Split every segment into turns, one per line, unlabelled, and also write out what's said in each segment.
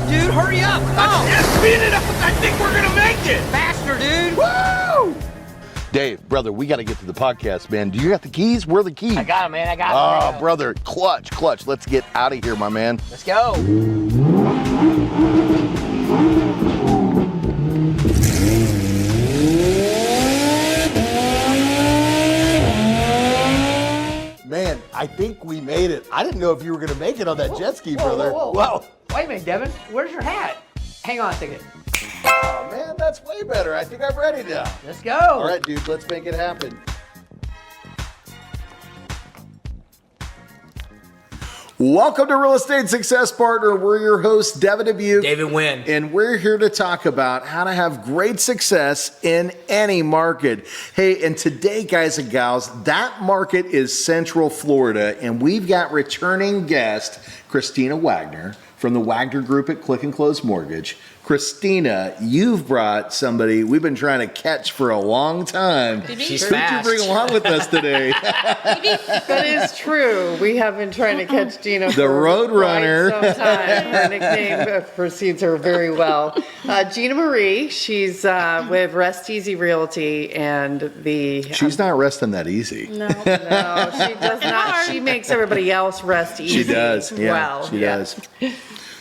dude. Hurry up.
Yeah, speed it up. I think we're going to make it.
Faster, dude.
Woo!
Dave, brother, we got to get to the podcast, man. Do you got the keys? Where are the keys?
I got him, man. I got him.
Oh, brother, clutch. Let's get out of here, my man.
Let's go.
Man, I think we made it. I didn't know if you were going to make it on that jet ski, brother.
Whoa. Wait a minute, Devin. Where's your hat? Hang on a second.
Oh, man, that's way better. I think I'm ready now.
Let's go.
All right, dude, let's make it happen. Welcome to Real Estate Success Partner. We're your hosts, Devin Dubuc.
David Nguyen.
And we're here to talk about how to have great success in any market. Hey, and today, guys and gals, that market is Central Florida, and we've got returning guest, Christina Waggoner from the Waggoner Group at Click and Close Mortgage. Christina, you've brought somebody we've been trying to catch for a long time.
She's
Who did you
fast.
bring along with us today?
That is true. We have been trying to catch Gina
The Road Runner.
quite some time. Her nickname precedes her very well. Gina Marie, she's with Rest Easy Realty, and the...
She's not resting that easy.
No, she does not. She makes everybody else rest easy.
She does. Yeah,
well,
she does.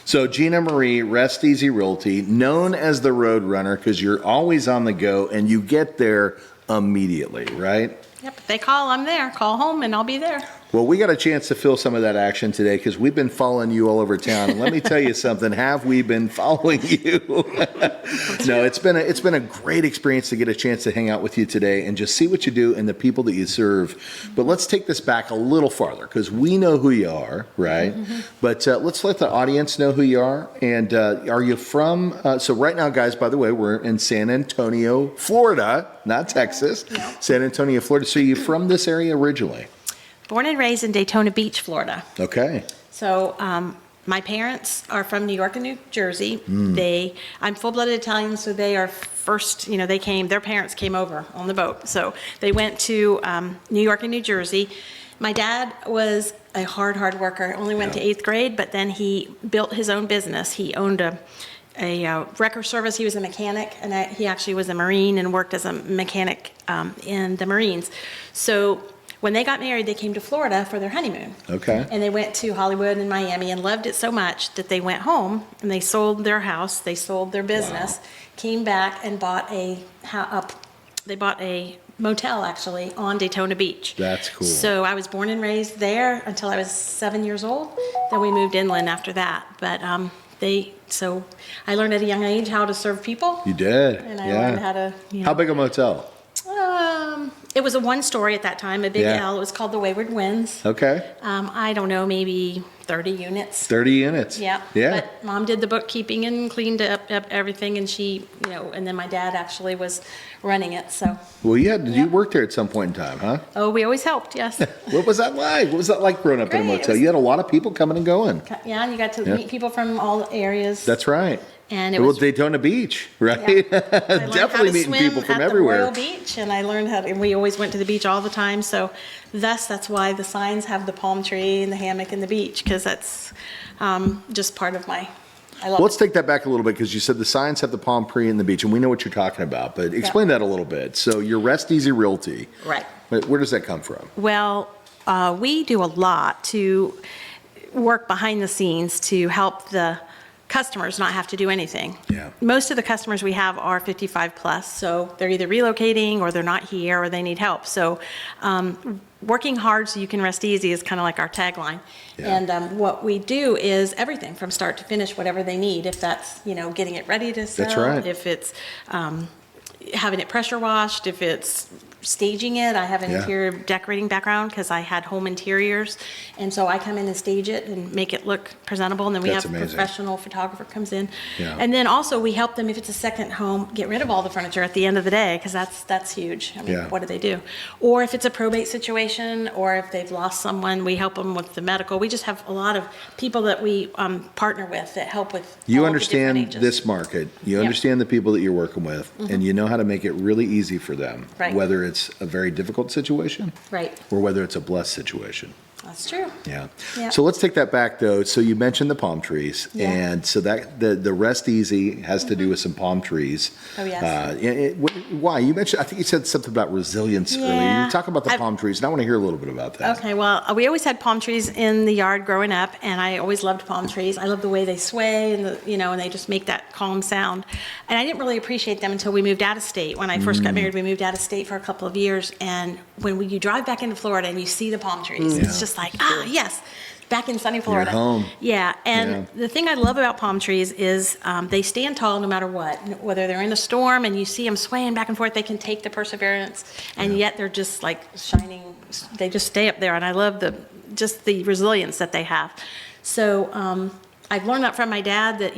So Gina Marie, Rest Easy Realty, known as the Road Runner because you're always on the go and you get there immediately, right?
Yep, if they call, I'm there. Call home and I'll be there.
Well, we got a chance to feel some of that action today because we've been following you all over town. And let me tell you something, have we been following you? No, it's been a great experience to get a chance to hang out with you today and just see what you do and the people that you serve. But let's take this back a little farther because we know who you are, right? Mm-hmm. But let's let the audience know who you are. And are you from, so right now, guys, by the way, we're in San Antonio, Florida, not Texas, San Antonio, Florida. So you're from this area originally?
Born and raised in Daytona Beach, Florida.
Okay.
So my parents are from New York and New Jersey. I'm full-blooded Italian, so they are first, their parents came over on the boat. So they went to New York and New Jersey. My dad was a hard worker, only went to 8th grade, but then he built his own business. He owned a wrecker service. He was a mechanic, and he actually was a Marine and worked as a mechanic in the Marines. So when they got married, they came to Florida for their honeymoon.
Okay.
And they went to Hollywood and Miami and loved it so much that they went home and they sold their house, they sold their business, came back and bought a motel actually on Daytona Beach.
That's cool.
So I was born and raised there until I was 7 years old. Then we moved inland after that. But so I learned at a young age how to serve people.
You did.
And I learned how to,
How big a motel?
It was a one-story at that time, a big
Yeah.
L. It was called the Wayward Winds.
Okay.
I don't know, maybe 30 units.
30 units.
Yeah.
Yeah.
But Mom did the bookkeeping and cleaned up everything, and she, and then my dad actually was running it. So.
Well, you worked there at some point in time, huh?
Oh, we always helped. Yes.
What was that like? What was that like growing up in a
Great.
motel? You had a lot of people coming and going.
Yeah, and you got to meet people from all areas.
That's right.
And it
well,
was
Daytona Beach, right?
I learned how
Definitely
to
meeting
swim
people from
at
everywhere.
the Royal Beach, and I learned and we always went to the beach all the time. So, that's why the signs have the palm tree and the hammock and the beach, because that's just part of I love
Well, let's
it.
take that back a little bit because you said the signs have the palm tree and the beach, and we know what you're talking about. But explain that a little bit. So, your Rest Easy Realty,
Right.
Where does that come from?
Well, we do a lot to work behind the scenes to help the customers not have to do anything.
Yeah.
Most of the customers we have are 55 plus, so they're either relocating or they're not here or they need help. So working hard so you can rest easy is kind of like our tagline.
Yeah.
And what we do is everything from start to finish, whatever they need. If that's, getting it ready to sell.
That's right.
If it's having it pressure washed, if it's staging it. I have an interior decorating background because I had home interiors, and so I come in and stage it and make it look presentable, and then we
That's
have a
amazing.
professional photographer comes in.
Yeah.
And then also we help them if it's a second home get rid of all the furniture at the end of the day, because that's huge. I mean,
Yeah.
what do they do? Or if it's a probate situation, or if they've lost someone, we help them with the medical. We just have a lot of people that we partner with that help with
You
all the different
understand
ages.
this market, you
Yep.
understand the people that you're working with, and you know how to make it really easy for them,
Right.
whether it's a very difficult situation
Right.
or whether it's a blessed situation.
That's true.
Yeah.
Yeah.
So let's take that back though. So you mentioned the palm trees,
Yeah.
and so that the Rest Easy has to do with some palm trees.
Oh, yes.
Why? You mentioned, I think you said something about resilience earlier.
Yeah.
You talk about the palm trees, and I want to hear a little bit about that.
Okay, well, we always had palm trees in the yard growing up, and I always loved palm trees. I love the way they sway and and they just make that calm sound. And I didn't really appreciate them until we moved out of state. When I first got married, we moved out of state for a couple of years, and when you drive back into Florida and you see the palm trees, it's just like, yes, back in sunny Florida.
You're home.
Yeah, and the thing I love about palm trees is they stand tall no matter what. Whether they're in a storm and you see them swaying back and forth, they can take the perseverance, and yet they're just like shining. They just stay up there, and I love just the resilience that they have. So I've learned that from my dad that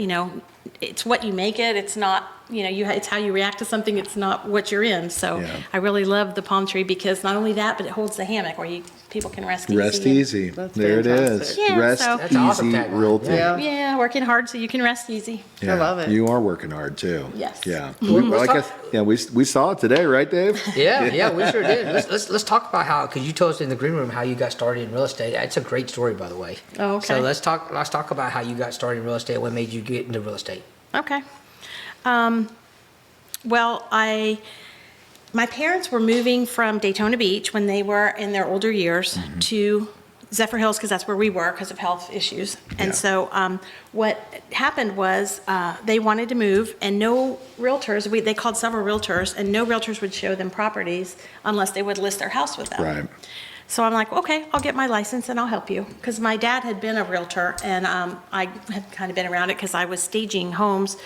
it's what you make it. It's not it's how you react to something. It's not what you're in. So I really love the palm tree because not only that, but it holds the hammock where people can rest easy.
Rest easy.
That's
There
fantastic.
it is.
Yeah,
Rest
so-
That's an awesome
Easy
tagline.
Realty.
Yeah.
working hard so you can rest easy.
Yeah,
love it.
You are working hard too.
Yes.
Yeah.
Let's
We saw it today, right, Dave?
Yeah, we sure did. Let's talk about how, because you told us in the green room how you got started in real estate. It's a great story, by the way.
Oh, okay.
So let's talk about how you got started in real estate. What made you get into real estate?
Okay. Well, my parents were moving from Daytona Beach when they were in their older years to Zephyr Hills because that's where we were because of health issues. And so what happened was they wanted to move and no realtors, they called several realtors, and no realtors would show them properties unless they would list their house with them.
Right.
So I'm like, okay, I'll get my license and I'll help you. Because my dad had been a realtor and I had kind of been around it because I was staging homes,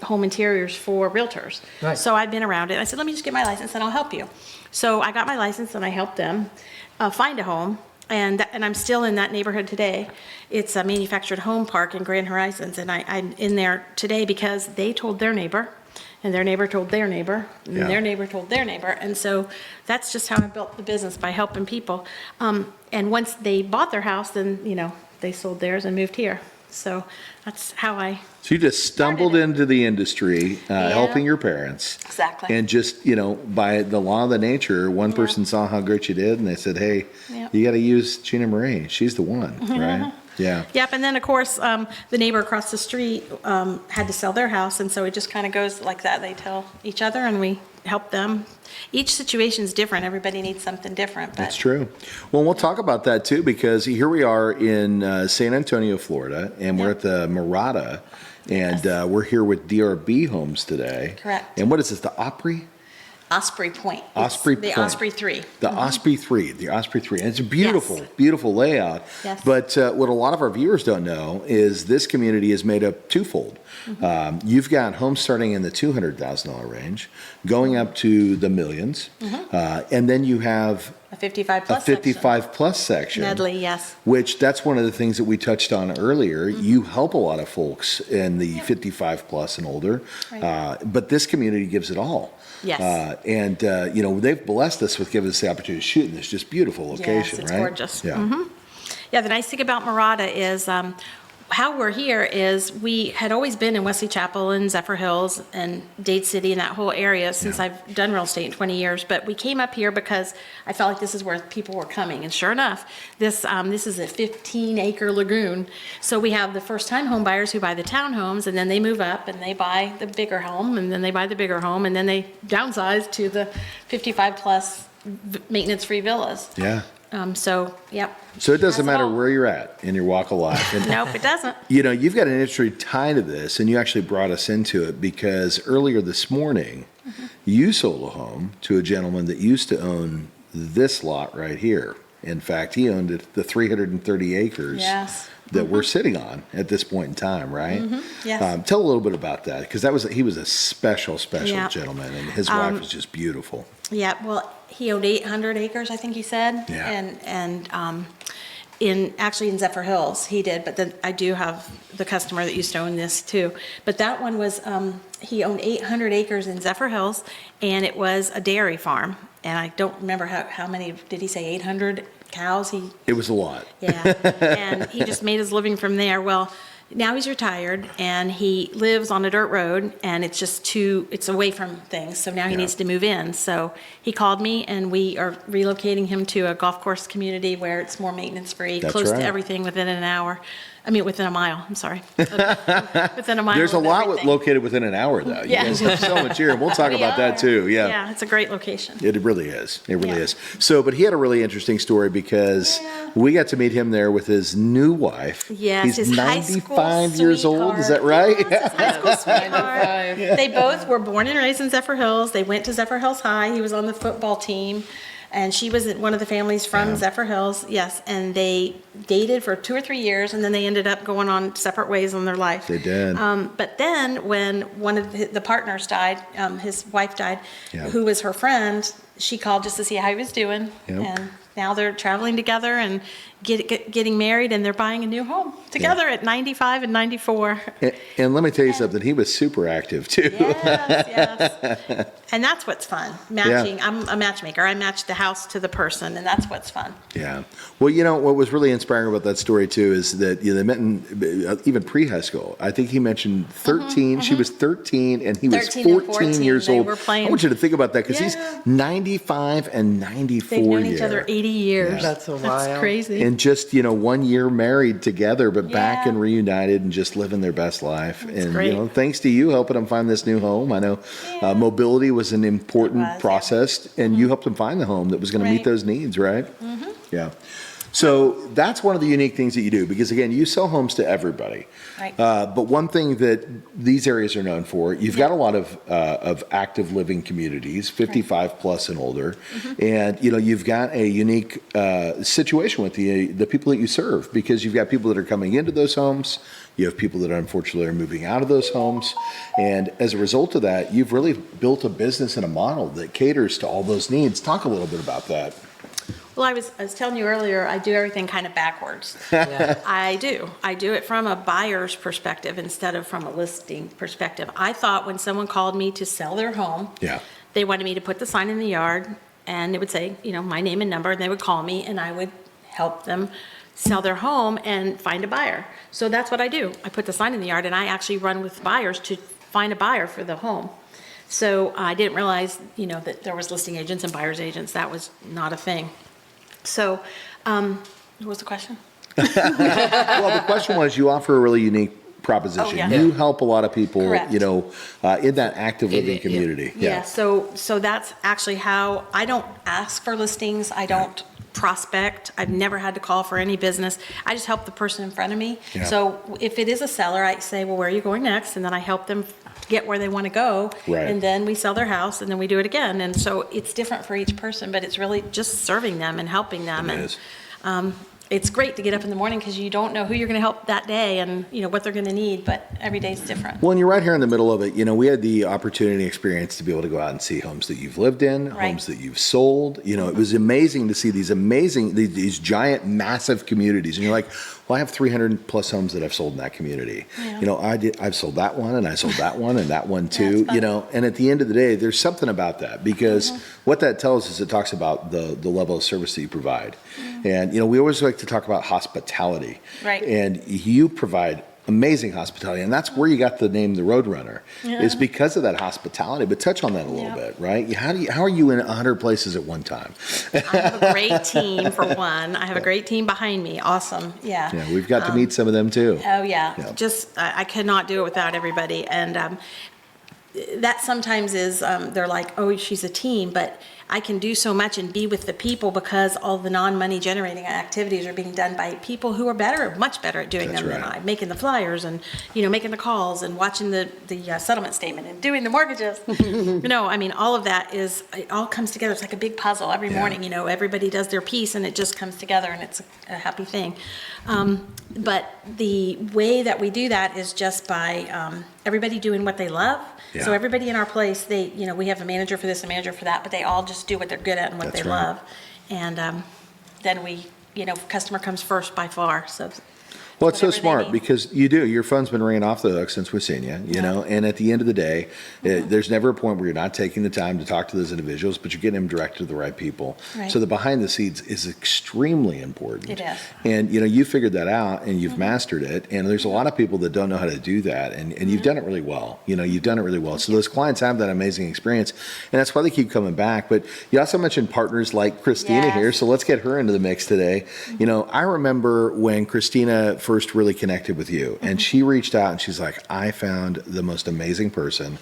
home interiors for realtors.
Right.
So I'd been around it. I said, let me just get my license and I'll help you. So I got my license and I helped them find a home. And I'm still in that neighborhood today. It's a manufactured home park in Grand Horizons. And I'm in there today because they told their neighbor. And their neighbor told their neighbor, and their neighbor told their neighbor. And so that's just how I built the business, by helping people. And once they bought their house, then, they sold theirs and moved here. So that's how I,
So you just stumbled
Started it.
into the industry,
Yeah.
helping your parents.
Exactly.
And just, by the law of the nature, one person saw how great you did and they said, hey,
Yeah.
you got to use Gina Marie. She's the one, right? Yeah.
yep. And then, of course, the neighbor across the street had to sell their house. And so it just kind of goes like that. They tell each other and we help them. Each situation's different. Everybody needs something different. But
That's true. Well, we'll talk about that too, because here we are in San Antonio, Florida, and we're at the Mirada, and we're here with DRB Homes today.
Correct.
And what is this, the Opry?
Osprey Point. It's
Osprey
the
Point.
Osprey 3.
The Osprey 3, the Osprey 3. And it's a beautiful,
Yes.
beautiful layout.
Yes.
But what a lot of our viewers don't know is this community is made up twofold. You've got homes starting in the $200,000 range, going up to the millions. And then you have
A 55
a
plus section.
55 plus section.
Medley, yes.
Which that's one of the things that we touched on earlier. You help a lot of folks in the 55 plus and older,
Right.
but this community gives it all.
Yes.
They've blessed us with giving us the opportunity to shoot in this just beautiful location,
Yes, it's
right?
gorgeous.
Yeah.
Yeah, the nice thing about Mirada is how we're here is we had always been in Wesley Chapel and Zephyr Hills and Dade City and that whole area since I've done real estate in 20 years. But we came up here because I felt like this is where people were coming. And sure enough, this is a 15-acre lagoon. So we have the first-time home buyers who buy the townhomes, and then they move up and they buy the bigger home, and then they buy the bigger home, and then they downsize to the 55-plus maintenance-free villas.
Yeah.
So, yep.
So it doesn't
Has it
matter
all.
where you're at in your walk of life. And,
Nope, it doesn't.
you've got an interesting tie to this, and you actually brought us into it because earlier this morning, you sold a home to a gentleman that used to own this lot right here. In fact, he owned it, the 330 acres
Yes.
that we're sitting on at this point in time, right?
Yes.
Tell a little bit about that, because he was a special
Yeah.
gentleman, and his wife was just beautiful.
Yeah, well, he owned 800 acres, I think he said.
Yeah.
And in Zephyr Hills, he did, but then I do have the customer that used to own this too. But that one was, he owned 800 acres in Zephyr Hills, and it was a dairy farm. And I don't remember how many, did he say 800 cows?
It was a lot.
Yeah, and he just made his living from there. Well, Now he's retired, and he lives on a dirt road, and it's away from things, so now he needs to move in. So he called me, and we are relocating him to a golf course community where it's more maintenance-free,
That's
close
right.
to everything within an hour. Within a mile, I'm sorry. Within a mile
There's a
of
lot
everything.
located within an hour, though. You
Yeah.
guys have so much here, and we'll talk
We
about that
are.
too. Yeah.
Yeah, it's a great location.
It really is. It really
Yeah.
is. So, but he had a really interesting story because we got to meet him there with his new wife.
Yes,
He's
his high school
95 years old. Is that right?
Yes, his high school sweetheart.
95.
They both were born and raised in Zephyr Hills. They went to Zephyr Hills High. He was on the football team, and she was one of the families from Zephyr Hills. Yes, and they dated for 2 or 3 years, and then they ended up going on separate ways in their life.
They did.
But then when one of the partners died, his wife died,
Yeah.
who was her friend, she called just to see how he was doing.
Yep.
And now they're traveling together and getting married, and they're buying a new home together at 95 and 94.
And let me tell you something. He was super active too.
Yes, yes. And that's what's fun, matching. I'm a matchmaker. I match the house to the person, and that's what's fun.
Yeah. Well, what was really inspiring about that story too is that they met in even pre-high school. I think he mentioned 13. She was 13, and he was
13 and
14 years
They
old.
were playing.
I want you to think about that because
Yeah.
he's 95 and 94
They've known
years.
each other 80 years.
That's a while.
That's crazy.
And just 1 year married together, but back
Yeah.
and reunited and just living their best life. And
great.
thanks to you helping them find this new home. I know
Yeah.
mobility was an important
It was, yeah.
process, and you helped them find the home that was going to meet
Right.
those needs, right? Yeah. So that's one of the unique things that you do, because again, you sell homes to everybody.
Right.
But one thing that these areas are known for, you've got a lot of active living communities, 55 plus and older, and you've got a unique situation with the people that you serve, because you've got people that are coming into those homes, you have people that unfortunately are moving out of those homes, and as a result of that, you've really built a business and a model that caters to all those needs. Talk a little bit about that.
Well, I was telling you earlier, I do everything kind of backwards.
Yeah.
I do it from a buyer's perspective instead of from a listing perspective. I thought when someone called me to sell their home,
Yeah.
they wanted me to put the sign in the yard, and it would say, my name and number, and they would call me, and I would help them sell their home and find a buyer. So that's what I do. I put the sign in the yard, and I actually run with buyers to find a buyer for the home. So I didn't realize, that there was listing agents and buyer's agents. That was not a thing. So, what was the question?
Well, the question was, you offer a really unique proposition.
Oh, yeah.
You help a lot of people,
Correct.
in that active living
Yeah.
community.
Yeah, so that's actually how, I don't ask for listings, I don't prospect, I've never had to call for any business, I just help the person in front of me.
Yeah.
So if it is a seller, I say, well, where are you going next? And then I help them get where they want to go.
Right.
And then we sell their house, and then we do it again. And so it's different for each person, but it's really just serving them and helping them.
It
And
is.
it's great to get up in the morning because you don't know who you're going to help that day and, what they're going to need, but every day's different.
Well, and you're right here in the middle of it. We had the opportunity and experience to be able to go out and see homes that you've lived in,
Right.
homes that you've sold. It was amazing to see these giant, massive communities. And you're like, well, I have 300 plus homes that I've sold in that community.
Yeah.
I've sold that one, and I sold that one, and that one too.
That's fun.
And at the end of the day, there's something about that, because what that tells us, it talks about the level of service that you provide. And we always like to talk about hospitality.
Right.
And you provide amazing hospitality, and that's where you got the name the Roadrunner, is because of that hospitality. But touch on that a little
Yeah.
bit, right? How are you in 100 places at one time?
I have a great team, for one. I have a great team behind me. Awesome. Yeah.
Yeah, we've got to meet some of them too.
Oh, yeah.
Yeah.
Just, I cannot do it without everybody. And that sometimes is, they're like, oh, she's a team, but I can do so much and be with the people because all the non-money generating activities are being done by people who are much better at doing
That's
them than
right.
I, making the flyers and, making the calls and watching the settlement statement and doing the mortgages. All of that it all comes together. It's like a big puzzle every
Yeah.
morning, everybody does their piece and it just comes together and it's a happy thing. But the way that we do that is just by everybody doing what they love.
Yeah.
So everybody in our place, we have a manager for this, a manager for that, but they all just do what they're good at and what
That's
they
right.
love. And then we, customer comes first by far. So
Well, it's so
whatever they
smart
need.
because your phone's been ringing off the hook since we've seen you, you know, and at the end of the day, there's never a point where you're not taking the time to talk to those individuals, but you're getting them directed to the right people.
Right.
So the behind the scenes is extremely important.
It is.
And, you figured that out and you've mastered it. And there's a lot of people that don't know how to do that. And you've done it really well. You've done it really well. So those clients have that amazing experience. And that's why they keep coming back. But you also mentioned partners like Christina
Yes.
here. So let's get her into the mix today. I remember when Christina first really connected with you and she reached out and she's like, I found the most amazing person.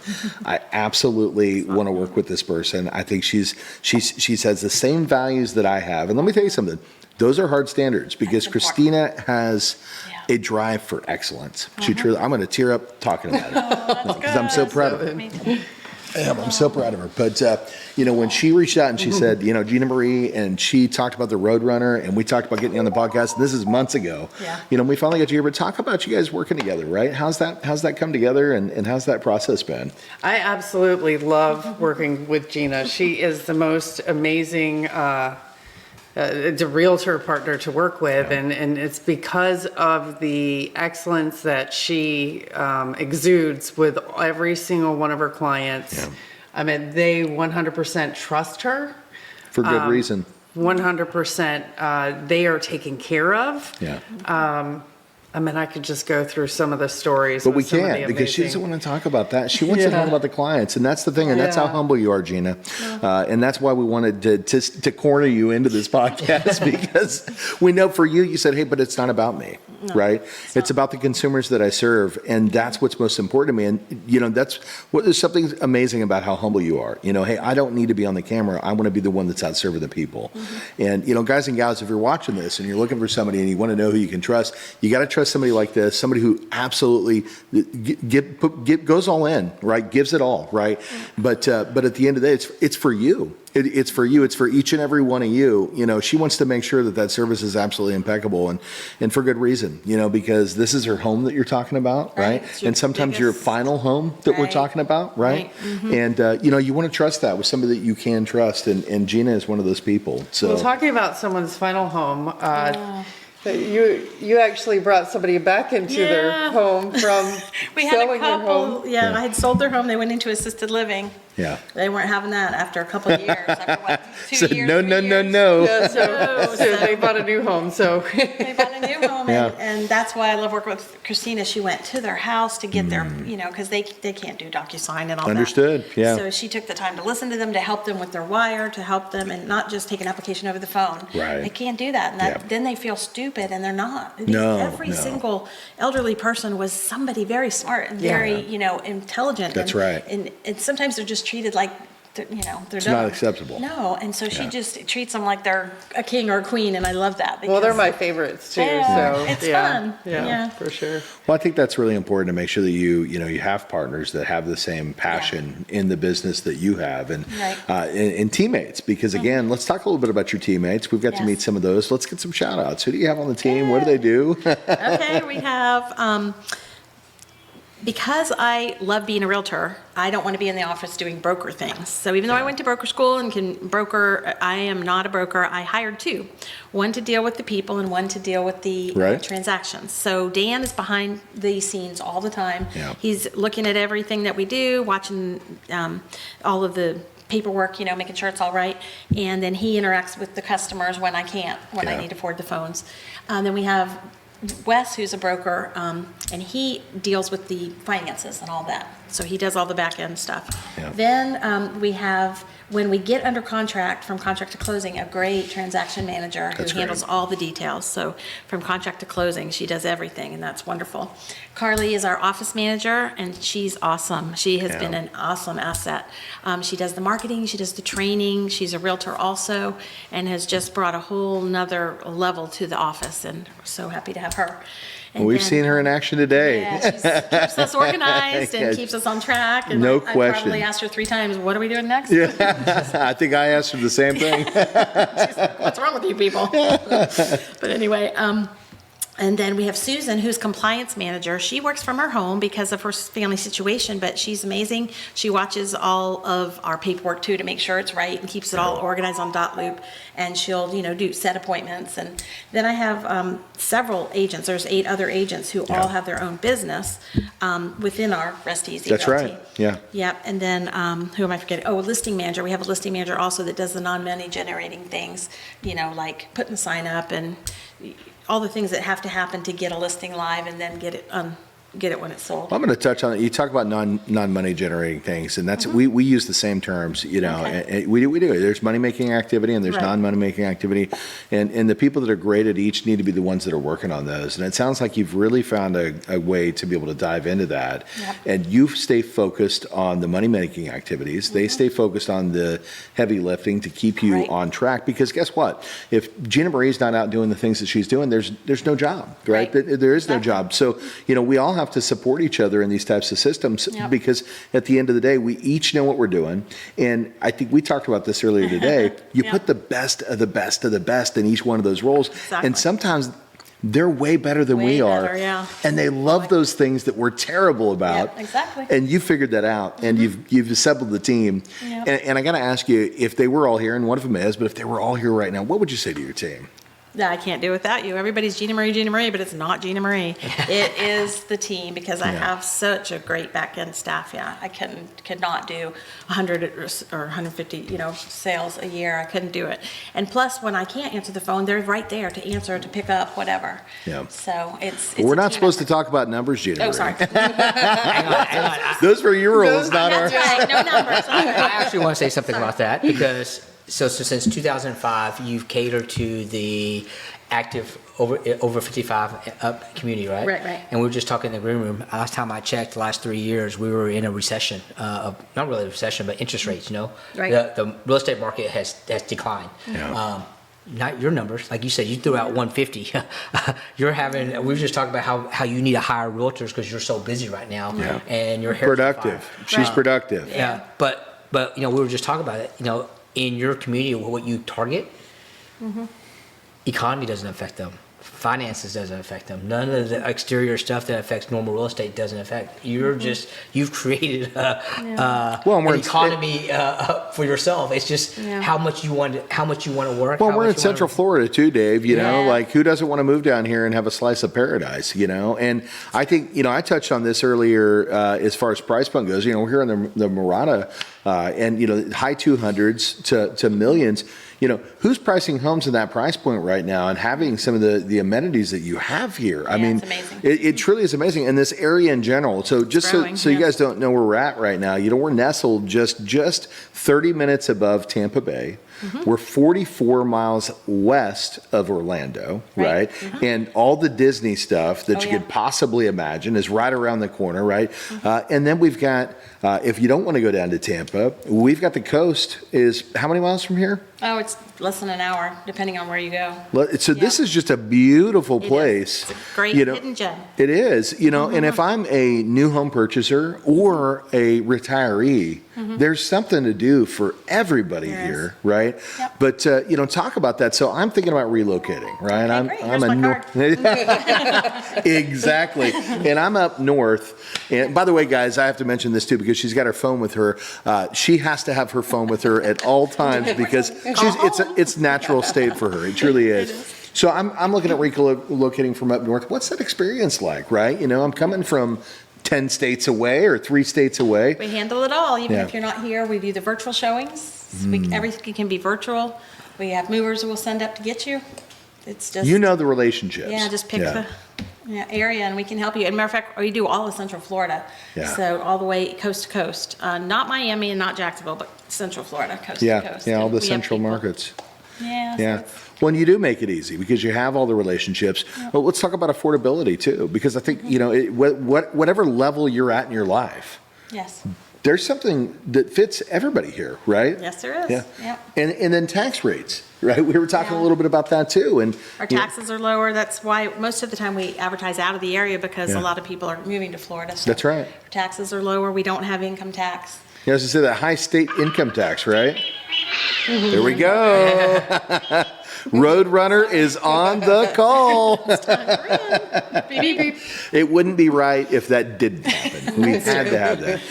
I absolutely want to work with this person. I think she has the same values that I have. And let me tell you something. Those are hard standards because
That's
Christina has
Yeah.
a drive for excellence. She truly, I'm going to tear up talking about it because I'm so proud of her.
Me too.
I'm so proud of her. But, when she reached out and she said, Gina Marie, and she talked about the Roadrunner, and we talked about getting you on the podcast, and this is months ago.
Yeah.
We finally got you here, but talk about you guys working together, right? How's that come together, and how's that process been?
I absolutely love working with Gina. She is the most amazing the realtor partner to work with, and it's because of the excellence that she exudes with every single one of her clients.
Yeah.
I mean, they 100% trust her.
For good reason.
100%. They are taken care of.
Yeah.
I could just go through some of the stories.
But we
with some of the
can't because she doesn't
amazing-
want to talk about that. She wants to talk about the clients, and that's the thing, and that's how
Yeah.
humble you are, Gina. And that's why we wanted to corner you into this podcast because we know for you, you said, hey, but it's not about me, right? It's about the consumers that I serve, and that's what's most important to me. And there's something amazing about how humble you are. Hey, I don't need to be on the camera. I want to be the one that's out serving the people. And
Mm-hmm.
guys and gals, if you're watching this and you're looking for somebody and you want to know who you can trust, you got to trust somebody like this, somebody who absolutely goes all in, right? Gives it all, right? But at the end of the day, it's for you. It's for you. It's for each and every one of you. She wants to make sure that service is absolutely impeccable, and for good reason. Because this is her home that you're talking about, right?
It's your
And sometimes your
biggest-
final home that we're
Right.
talking about, right?
Right.
And you want to trust that with somebody that you can trust, and Gina is one of those people. So
Well, talking about someone's final home, you actually brought somebody back into their
Yeah.
home from
We had a
selling their home.
couple, I had sold their home, they went into assisted living.
yeah.
They weren't having that after a couple of years, after what, 2
So,
years?
no,
3
no, no,
years?
no.
Yeah, so
No,
they bought a new home, so.
They bought a new home,
Yeah.
and that's why I love working with Christina. She went to their house to get their, because they can't do DocuSign and all that.
Understood, yeah.
So she took the time to listen to them, to help them with their wire, to help them, and not just take an application over the phone.
Right.
They can't do that, and
Yeah.
then they feel stupid, and they're not.
No,
Every
no.
single elderly person was somebody very smart and very, intelligent.
That's
and-
right.
And sometimes they're just treated like, they're
It's
dumb.
not acceptable.
No, and so she
Yeah.
just treats them like they're a king or a queen, and I love that.
Well, they're
because-
my favorites too,
Yeah,
so.
it's
yeah,
fun. Yeah.
For sure.
Well, I think that's really important to make sure that you have partners that have the same passion in the business that you have, and
Right.
and teammates. Because again, let's talk a little bit about your teammates. We've got to
Yes.
meet some of those. Let's get some shout outs. Who do you have on the team? What do they do?
Okay, we have, because I love being a realtor, I don't want to be in the office doing broker things. So even though I went to broker school and can broker, I am not a broker. I hired two, one to deal with the people and one to deal with the
Right.
transactions. So Dan is behind the scenes all the time.
Yeah.
He's looking at everything that we do, watching all of the paperwork, making sure it's all right. And then he interacts with the customers when I can't, when I
Yeah.
need to forward the phones. Then we have Wes, who's a broker, and he deals with the finances and all that. So he does all the back end stuff.
Yeah.
Then we have, when we get under contract, from contract to closing, a great transaction manager who
That's great.
handles all the details. So from contract to closing, she does everything, and that's wonderful. Carly is our office manager, and she's awesome. She has
Yeah.
been an awesome asset. She does the marketing, she does the training, she's a realtor also, and has just brought a whole nother level to the office, and we're so happy to have her. And
We've
then,
seen her in action today.
Yeah, she keeps us organized and
Yeah.
keeps us on track. And
No
I
question.
probably asked her 3 times, what are we doing next?
I think I asked her the same thing.
What's wrong with you people? But anyway, And then we have Susan, who's compliance manager. She works from her home because of her family situation, but she's amazing. She watches all of our paperwork too to make sure it's right and keeps it all organized on dot loop. And she'll, do set appointments. And then I have several agents. There's 8 other agents who all have their own business within our Rest Easy
That's
Realty.
right. Yeah.
Yep. And then who am I forgetting? Oh, a listing manager. We have a listing manager also that does the non-money generating things, like putting the sign up and all the things that have to happen to get a listing live and then get it when it's sold.
I'm going to touch on it. You talk about non-money generating things, and that's we use the same terms. And we do. There's money making activity and there's
Right.
non-money making activity, and the people that are great at each need to be the ones that are working on those. And it sounds like you've really found a way to be able to dive into that.
Yep.
And you stay focused on the money making activities. They stay focused on the heavy lifting to keep you
Right.
on track. Because guess what? If Gina Marie's not out doing the things that she's doing, there's no job, right?
Right.
There is no
Exactly.
job. So we all have to support each other in these types of systems
Yep.
because at the end of the day, we each know what we're doing. And I think we talked about this earlier today. You
Yep.
put the best of the best of the best in each one of those roles.
Exactly.
And sometimes they're way better than
Way
we are.
better, yeah.
And they love those things that we're terrible about.
Yep, exactly.
And you figured that out and you've assembled the team.
Yep.
And I got to ask you, if they were all here, and one of them is, but if they were all here right now, what would you say to your team?
I can't do it without you. Everybody's Gina Marie, but it's not Gina Marie. It is the team because I have such a great back-end staff. Yeah, I could not do 100 or 150, sales a year. I couldn't do it. And plus, when I can't answer the phone, they're right there to answer, to pick up, whatever.
Yeah.
So it's
We're
a
not
team
supposed to
effort.
talk about numbers, Gina.
Oh,
Marie.
sorry.
Hang on.
Those were your rules, not
That's
ours.
right. No numbers.
I actually want to say something about that because so since 2005, you've catered to the active over 55 up community, right?
Right.
And we were just talking in the green room. Last time I checked, the last 3 years, we were in a recession. Not really a recession, but interest rates.
Right.
The real estate market has declined.
Yeah.
Not your numbers, like you said, you threw out 150. We were just talking about how you need to hire realtors because you're so busy right now,
Yeah.
and your hair's on
Productive.
fire.
She's productive.
Yeah, but we were just talking about it. In your community, what you target, economy doesn't affect them. Finances doesn't affect them. None of the exterior stuff that affects normal real estate doesn't affect. You've created
Well, and we're
an
in-
economy for yourself. It's just
Yeah.
how much you want to work.
Well,
how
we're
much
in
you
Central
wanna-
Florida too, Dave.
Yeah.
Like who doesn't want to move down here and have a slice of paradise? And I think I touched on this earlier as far as price point goes. We're here in the Mirada, and high 200s to millions. Who's pricing homes in that price point right now and having some of the amenities that you have here? I
Yeah,
mean,
it's amazing.
it truly is amazing. And this area in general. So just
growing,
so you
yeah.
guys don't know where we're at right now, we're nestled just 30 minutes above Tampa Bay. We're 44 miles west of Orlando, right?
Right.
And all the Disney stuff that
Oh,
you
yeah.
could possibly imagine is right around the corner, right? And then we've got, if you don't want to go down to Tampa, we've got the coast is how many miles from here?
Oh, it's less than an hour, depending on where you go.
So this is just a beautiful
It is.
place.
It's a great hidden gem.
It is, and if I'm a new home purchaser or a retiree, there's something to do for everybody
There is.
here, right?
Yep.
But talk about that. So I'm thinking about relocating, right?
Okay, great. Here's my
Exactly. And I'm up north. And by the way, guys, I have to mention this too because she's got her phone with her. She has to have her phone with her at all times because it's natural state for her. It truly is. So I'm looking at relocating from up north. What's that experience like, right? I'm coming from 10 states away or 3 states away.
We handle it all, even
Yeah.
if you're not here. We do the virtual showings. Everything can be virtual. We have movers we'll send up to get you. It's just
The relationships.
yeah, just pick the area and we can help you. As a matter of fact, we do all of Central Florida,
Yeah.
so all the way coast to coast. Not Miami and not Jacksonville, but Central Florida, coast to coast.
Yeah, all
And
the
we have
central
people.
markets.
Yeah, so
Yeah.
it's-
Well, and you do make it easy because you have all the relationships. Well, let's talk about affordability too, because I think, whatever level you're at in your life,
yes,
there's something that fits everybody here, right?
yes, there is.
Yeah.
Yep.
And then tax rates, right? We were talking
Yeah.
a little bit about that too. And
Our taxes are lower. That's why most of the time we advertise out of the area because
Yeah.
a lot of people are moving to Florida. So
That's right.
our taxes are lower. We don't have income tax.
As I said, that high state income tax, right? There we go. Roadrunner is on the call.
Beep, beep, beep.
It wouldn't be right if that didn't happen. We had to have that.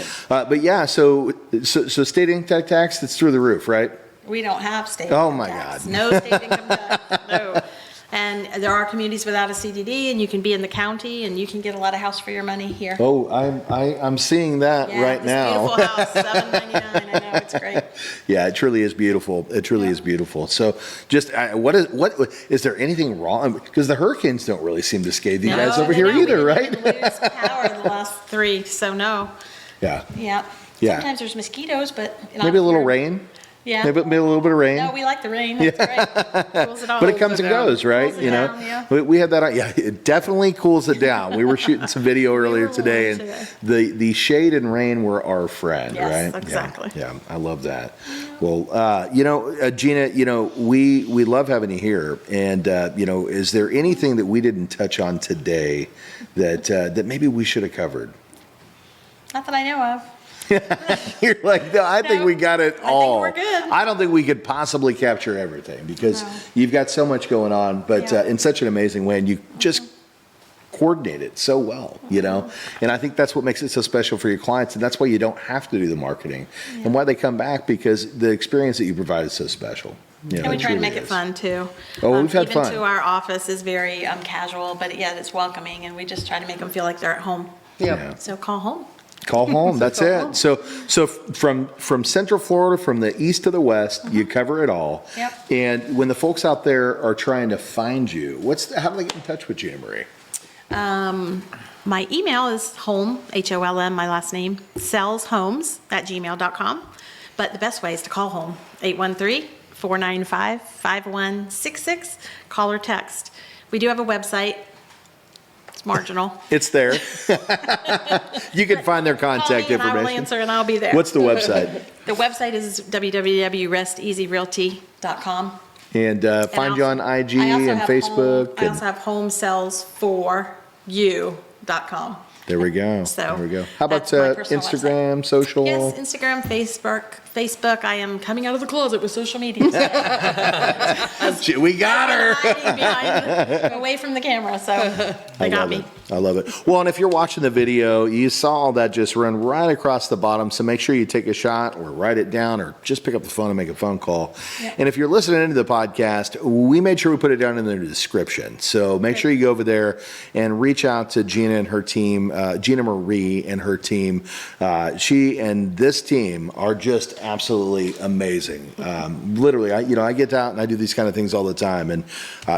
But yeah, so state income tax, that's through the roof, right?
We don't have state
Oh,
income
my
tax.
God.
No state income tax, no. And there are communities without a CDD, and you can be in the county, and you can get a lot of house for your money here.
Oh, I'm seeing that
Yeah,
right
this
now.
beautiful house, $799. I know, it's great.
Yeah, it truly is beautiful. It truly is beautiful. So, just what is there anything wrong? Because the hurricanes don't really seem to scathe you guys
No,
over
they
here
don't.
either,
We
right?
didn't even lose power in the last 3, so no.
Yeah,
Yeah.
Yeah.
Sometimes there's mosquitoes, but.
maybe a little rain.
Yeah.
Maybe a little bit of rain.
No, we like the rain. It's great. Cools it off.
But it comes and goes, right?
Cools it
You know,
down, yeah.
we had that. Yeah, it definitely cools it down. We were shooting some video earlier
were
today,
warm
and the shade and rain were our friend,
Yes,
right?
exactly.
Yeah, I love that. Well, Gina, we love having you here, and is there anything that we didn't touch on today that maybe we should have covered?
Not that I know of.
You're like, no, I think
No,
we got it all.
we're good.
I don't think we could possibly capture everything because
No.
you've got so much going on, but
Yeah.
in such an amazing way, and you just coordinate it so well, And I think that's what makes it so special for your clients, and that's why you don't have to do the marketing, and why they come back because the experience that you provide is so special.
And we try to make it fun too.
Oh, we've had fun.
Even to our office is very casual, but yet it's welcoming, and we just try to make them feel like they're at home.
Yeah.
So call home.
Call home. That's
Call
it.
home.
So from Central Florida, from the east to the west, you cover it all.
Yep.
And when the folks out there are trying to find you, how do they get in touch with Gina Marie?
My email is home, HOLM, my last name, sellshomes@gmail.com. But the best way is to call home, 813-495-5166. Call or text. We do have a website. It's marginal.
It's there. You can find their
Call
contact
me and I will
information.
answer and I'll be there.
What's the website?
The website is www.resteasyrealty.com.
And find you on IG and Facebook.
I also have homesellsforyou.com.
There we go.
So
there we go. How about
that's my personal
Instagram, social?
Yes, Instagram, Facebook. I am coming out of the closet with social media.
We got her.
Hiding away from the camera, so they got me.
I love it. Well, and if you're watching the video, you saw all that just run right across the bottom. So make sure you take a shot or write it down or just pick up the phone and make a phone call.
Yep.
And if you're listening into the podcast, we made sure we put it down in the description. So make sure you go over there and reach out to Gina and her team, Gina Marie and her team. She and this team are just absolutely amazing. Literally, I get out and I do these kind of things all the time. And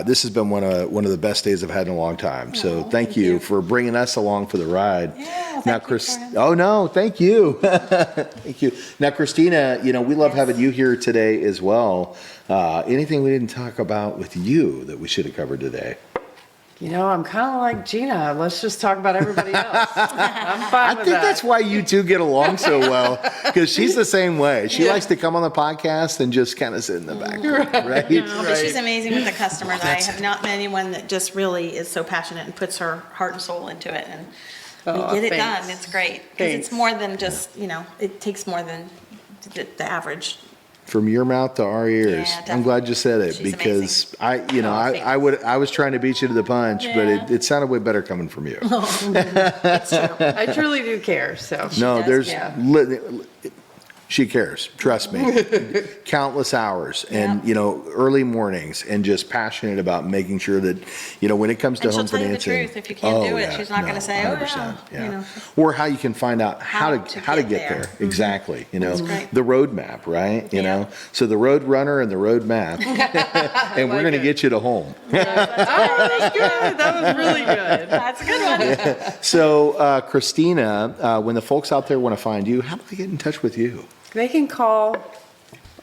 this has been one of the best days I've had in a long time. So thank you for bringing us along for the ride.
Yeah,
now,
thank you for having me.
oh no, thank you. Thank you. Now, Christina, we love having you here today as well. Anything we didn't talk about with you that we should have covered today?
I'm kind of like Gina. Let's just talk about everybody else. I'm fine
I
with
think
that.
that's why you two get along so well, because she's the same way. She likes to come on the podcast and just kind of sit in the back, right?
No, but she's amazing with the customers. I have not met anyone that just really is so passionate and puts her heart and soul into it, and we get it
thanks.
done. It's great because it's more than just it takes more than the average.
From your mouth to our ears.
Yeah,
I'm
definitely.
glad you said it
She's
because
amazing.
I was trying to beat you to the punch, but
Yeah.
it sounded way better coming from you.
It's true.
I truly do care. So
No,
does,
there's
yeah.
she cares, trust me. Countless hours and early mornings and just passionate about making sure that when it comes to
And she'll
home
tell you the
financing.
truth. If you can't do it, she's not gonna say, "Oh,
100%,
yeah,"
Or how you can find out how to get there.
Mm-hmm.
Exactly.
great.
The roadmap, right?
Yeah.
So the road runner and the road map. And we're gonna get you to home.
that's good. That was really good.
That's a good one.
So Christina, when the folks out there want to find you, how do they get in touch with you?
They can call.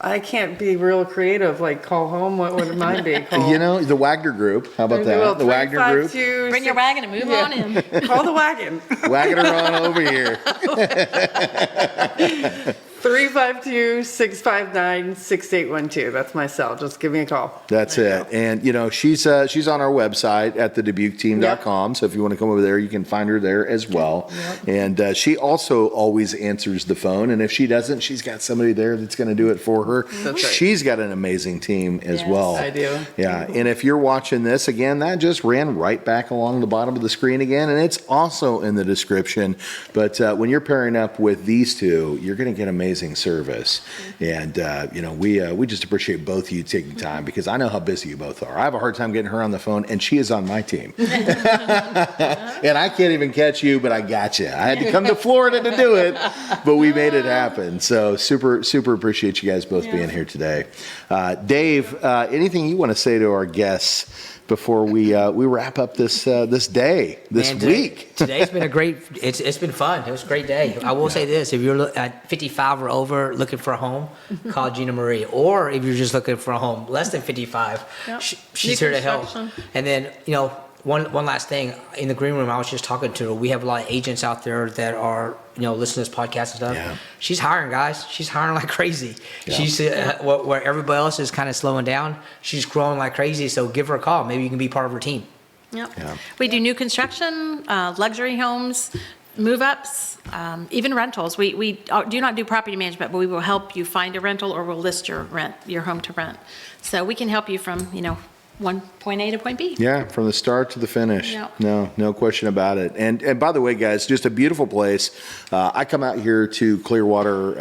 I can't be real creative. Like call home. What would mine be? Call.
The Waggoner Group. How about that? The Waggoner Group.
Bring your wagon and move on in.
Call the wagon.
Wagging her on over here.
352-659-6812. That's my cell. Just give me a call.
That's it. And, you know, she's on our website at thedubucteam.com. So if you want to come over there, you can find her there as well. And she also always answers the phone. And if she doesn't, she's got somebody there that's going to do it for her.
That's right.
She's got an amazing team as
Yes,
well.
I do.
Yeah. And if you're watching this, again, that just ran right back along the bottom of the screen again. And it's also in the description. But when you're pairing up with these two, you're going to get amazing service. And, you know, we just appreciate both of you taking time because I know how busy you both are. I have a hard time getting her on the phone, and she is on my team. And I can't even catch you, but I got you. I had to come to Florida to do it, but we made it happen. So super appreciate you guys both being here today. Dave, anything you want to say to our guests before we wrap up this day, this week?
Today's been it's been fun. It was a great day. I will say this, if you're at 55 or over looking for a home, call Gina Marie. Or if you're just looking for a home less than 55,
Yep.
she's here to help. And then, you know, one last thing, in the green room, I was just talking to her. We have a lot of agents out there that are, you know, listening to this podcast and stuff.
Yeah.
She's hiring, guys. She's hiring like crazy.
Yeah.
She's where everybody else is kind of slowing down. She's growing like crazy. So give her a call. Maybe you can be part of her team.
Yep.
Yeah.
We do new construction, luxury homes, move-ups, even rentals. We do not do property management, but we will help you find a rental or we'll list your home to rent. So we can help you from, you know, one point A to point B.
Yeah, from the start to the finish.
Yep.
No question about it. And by the way, guys, just a beautiful place. I come out here to Clearwater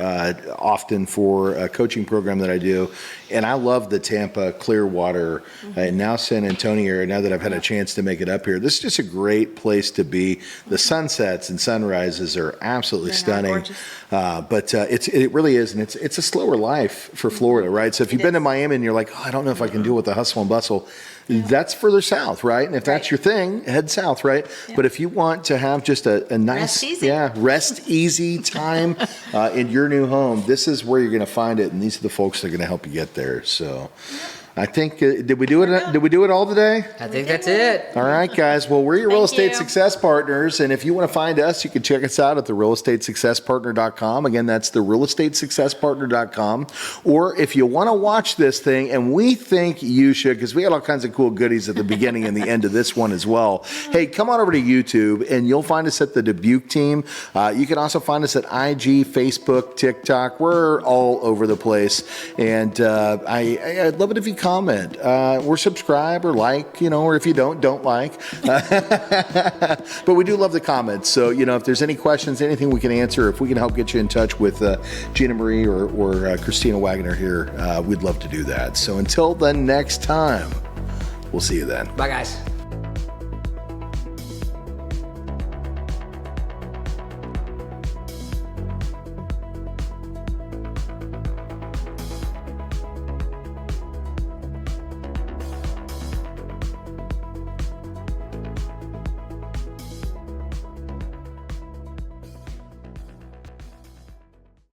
often for a coaching program that I do, and I love the Tampa, Clearwater, and now San Antonio area. Now that I've had a chance to make it up here, this is just a great place to be. The sunsets and sunrises are absolutely stunning.
Gorgeous.
But it really is, and it's a slower life for Florida, right? So if you've been to Miami and you're like, oh, I don't know if I can deal with the hustle and bustle, that's further south, right? And if that's your thing, head south, right? But if you want to have just a nice, rest easy time in your new home, this is where you're going to find it, and these are the folks that are going to help you get there. So. I think, did we do it? Did we do it all today?
I think that's it.
All right, guys. Well, we're your real estate
you.
success partners. And if you want to find us, you can check us out at therealestatesuccesspartner.com. Again, that's therealestatesuccesspartner.com. Or if you want to watch this thing, and we think you should, because we got all kinds of cool goodies at the beginning and the end of this one as well. Hey, come on over to YouTube and you'll find us at the Dubuc team. You can also find us at IG, Facebook, TikTok. We're all over the place. And I'd love it if you comment or subscribe or like, you know, or if you don't like. But we do love the comments. So, you know, if there's any questions, anything we can answer, if we can help get you in touch with Gina Marie or Christina Waggoner here, we'd love to do that. So until the next time, we'll see you then.
Bye, guys.